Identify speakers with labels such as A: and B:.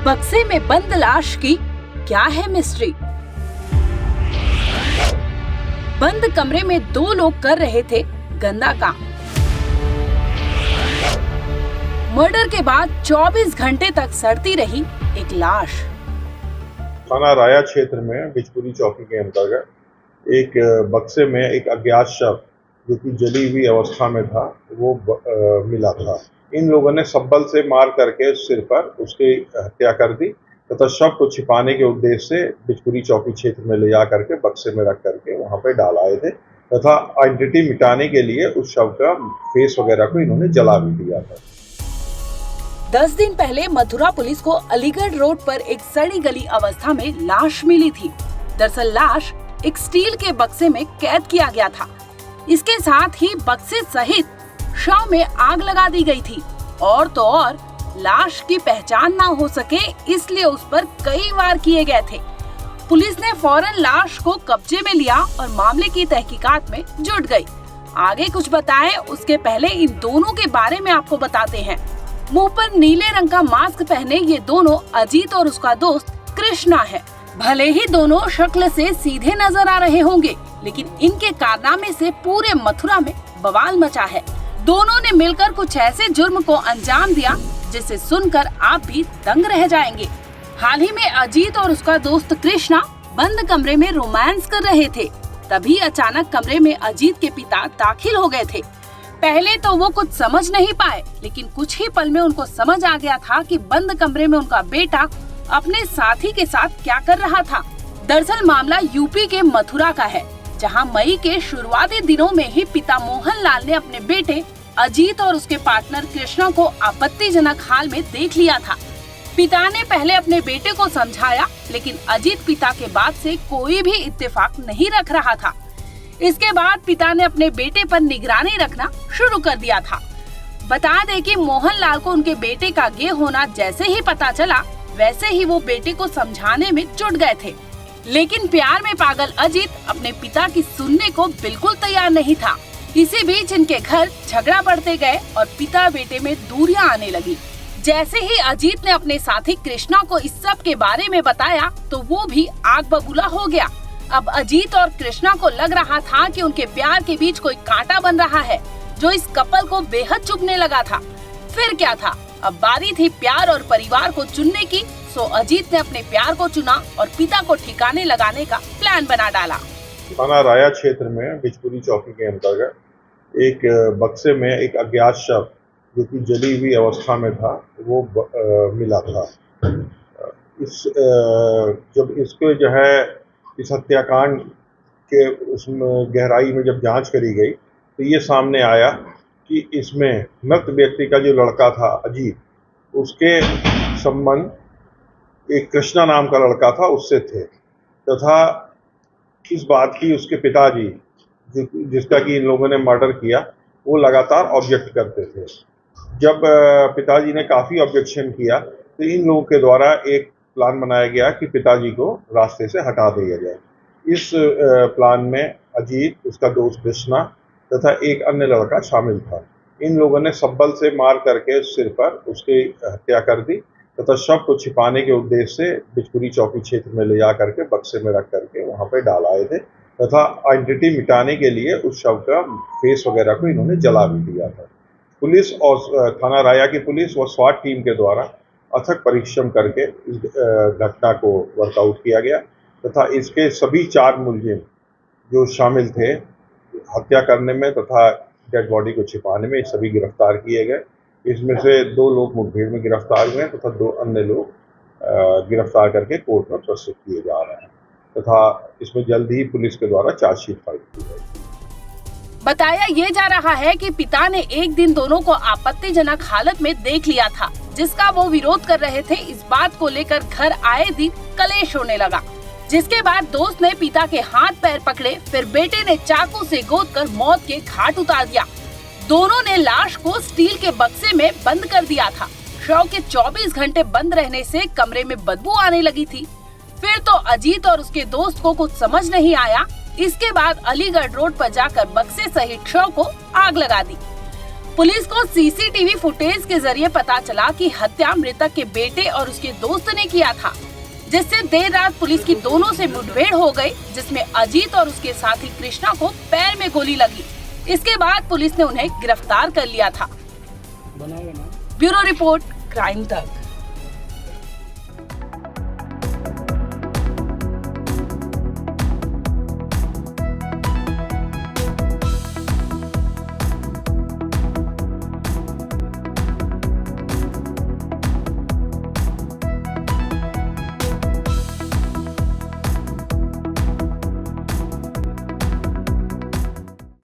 A: बक्से में बंद लाश की क्या है मिस्ट्री? बंद कमरे में 2 लोग कर रहे थे गंदा काम। मर्डर के बाद 24 घंटे तक सड़ती रही एक लाश।
B: थाना राया क्षेत्र में बिजपुरी चौकी के अंतर्गत एक बक्से में एक अज्ञात शव जो कि जली हुई अवस्था में था वो मिला था। इन लोगों ने सब्बल से मार करके सिर पर उसकी हत्या कर दी तथा शव को छिपाने के उद्देश्य से बिजपुरी चौकी क्षेत्र में ले जा करके बक्से में रख करके वहां पे डाल आए थे तथा आइडेंटिटी मिटाने के लिए उस शव का फेस वगैरह को इन्होंने जला भी दिया था।
A: 10 दिन पहले मथुरा पुलिस को अलीगढ़ रोड पर एक सड़ी गली अवस्था में लाश मिली थी। दरअसल लाश एक स्टील के बक्से में कैद किया गया था। इसके साथ ही बक्से सहित शव में आग लगा दी गई थी और तो और लाश की पहचान ना हो सके इसलिए उस पर कई वार किए गए थे। पुलिस ने फौरन लाश को कब्जे में लिया और मामले की तहकीकात में जुट गई। आगे कुछ बताएं उसके पहले इन दोनों के बारे में आपको बताते हैं। मुंह पर नीले रंग का मास्क पहने ये दोनों अजीत और उसका दोस्त कृष्णा है। भले ही दोनों शक्ल से सीधे नजर आ रहे होंगे लेकिन इनके कारनामे से पूरे मथुरा में बवाल मचा है। दोनों ने मिलकर कुछ ऐसे जुर्म को अंजाम दिया जिसे सुनकर आप भी दंग रह जाएंगे। हाल ही में अजीत और उसका दोस्त कृष्णा बंद कमरे में रोमांस कर रहे थे। तभी अचानक कमरे में अजीत के पिता दाखिल हो गए थे। पहले तो वो कुछ समझ नहीं पाए लेकिन कुछ ही पल में उनको समझ आ गया था कि बंद कमरे में उनका बेटा अपने साथी के साथ क्या कर रहा था। दरअसल मामला यूपी के मथुरा का है जहां मई के शुरुआती दिनों में ही पिता मोहन लाल ने अपने बेटे अजीत और उसके पार्टनर कृष्णा को आपत्तिजनक हाल में देख लिया था। पिता ने पहले अपने बेटे को समझाया लेकिन अजीत पिता के बात से कोई भी इत्तेफाक नहीं रख रहा था। इसके बाद पिता ने अपने बेटे पर निगरानी रखना शुरू कर दिया था। बता दें कि मोहन लाल को उनके बेटे का गे होना जैसे ही पता चला वैसे ही वो बेटे को समझाने में जुट गए थे। लेकिन प्यार में पागल अजीत अपने पिता की सुनने को बिल्कुल तैयार नहीं था। इसी बीच इनके घर झगड़ा बढ़ते गए और पिता बेटे में दूरियां आने लगी। जैसे ही अजीत ने अपने साथी कृष्णा को इस सब के बारे में बताया तो वो भी आग बबूला हो गया। अब अजीत और कृष्णा को लग रहा था कि उनके प्यार के बीच कोई कांटा बन रहा है जो इस कपल को बेहद चुभने लगा था। फिर क्या था, अब बारी थी प्यार और परिवार को चुनने की। सो अजीत ने अपने प्यार को चुना और पिता को ठिकाने लगाने का प्लान बना डाला।
B: थाना राया क्षेत्र में बिजपुरी चौकी के अंतर्गत एक बक्से में एक अज्ञात शव जो कि जली हुई अवस्था में था वो मिला था। जब इसको जो है इस हत्याकांड के उसमें गहराई में जब जांच करी गई तो ये सामने आया कि इसमें मृत व्यक्ति का जो लड़का था अजीत, उसके संबंध एक कृष्णा नाम का लड़का था उससे थे तथा इस बात की उसके पिताजी जिसका कि इन लोगों ने मर्डर किया वो लगातार ऑब्जेक्ट करते थे। जब पिताजी ने काफ़ी ऑब्जेक्शन किया तो इन लोगों के द्वारा एक प्लान बनाया गया कि पिताजी को रास्ते से हटा दिया जाए। इस प्लान में अजीत, उसका दोस्त कृष्णा तथा एक अन्य लड़का शामिल था। इन लोगों ने सब्बल से मार करके सिर पर उसकी हत्या कर दी तथा शव को छिपाने के उद्देश्य से बिजपुरी चौकी क्षेत्र में ले जा करके बक्से में रख करके वहां पे डाल आए थे तथा आइडेंटिटी मिटाने के लिए उस शव का फेस वगैरह को इन्होंने जला भी दिया था। पुलिस और थाना राया की पुलिस व स्वाट टीम के द्वारा अथक परिश्रम करके इस घटना को वर्कआउट किया गया तथा इसके सभी 4 मुलजिम जो शामिल थे हत्या करने में तथा डेड बॉडी को छिपाने में सभी गिरफ्तार किए गए। इसमें से 2 लोग मुठभेड़ में गिरफ्तार हुए तथा 2 अन्य लोग गिरफ्तार करके कोर्ट में प्रस्तुत किए जा रहे हैं तथा इसमें जल्द ही पुलिस के द्वारा चार्जशीट फाइल की जाएगी।
A: बताया ये जा रहा है कि पिता ने एक दिन दोनों को आपत्तिजनक हालत में देख लिया था जिसका वो विरोध कर रहे थे। इस बात को लेकर घर आए दिन कलेश होने लगा जिसके बाद दोस्त ने पिता के हाथ पैर पकड़े, फिर बेटे ने चाकू से गोदकर मौत के घाट उतार दिया। दोनों ने लाश को स्टील के बक्से में बंद कर दिया था। शव के 24 घंटे बंद रहने से कमरे में बदबू आने लगी थी। फिर तो अजीत और उसके दोस्त को कुछ समझ नहीं आया। इसके बाद अलीगढ़ रोड पर जाकर बक्से सहित शव को आग लगा दी। पुलिस को सीसीटीवी फुटेज के जरिए पता चला कि हत्या मृतक के बेटे और उसके दोस्त ने किया था, जिससे देर रात पुलिस की दोनों से मुठभेड़ हो गई, जिसमें अजीत और उसके साथी कृष्णा को पैर में गोली लगी। इसके बाद पुलिस ने उन्हें गिरफ्तार कर लिया था। ब्यूरो रिपोर्ट, क्राइम तक।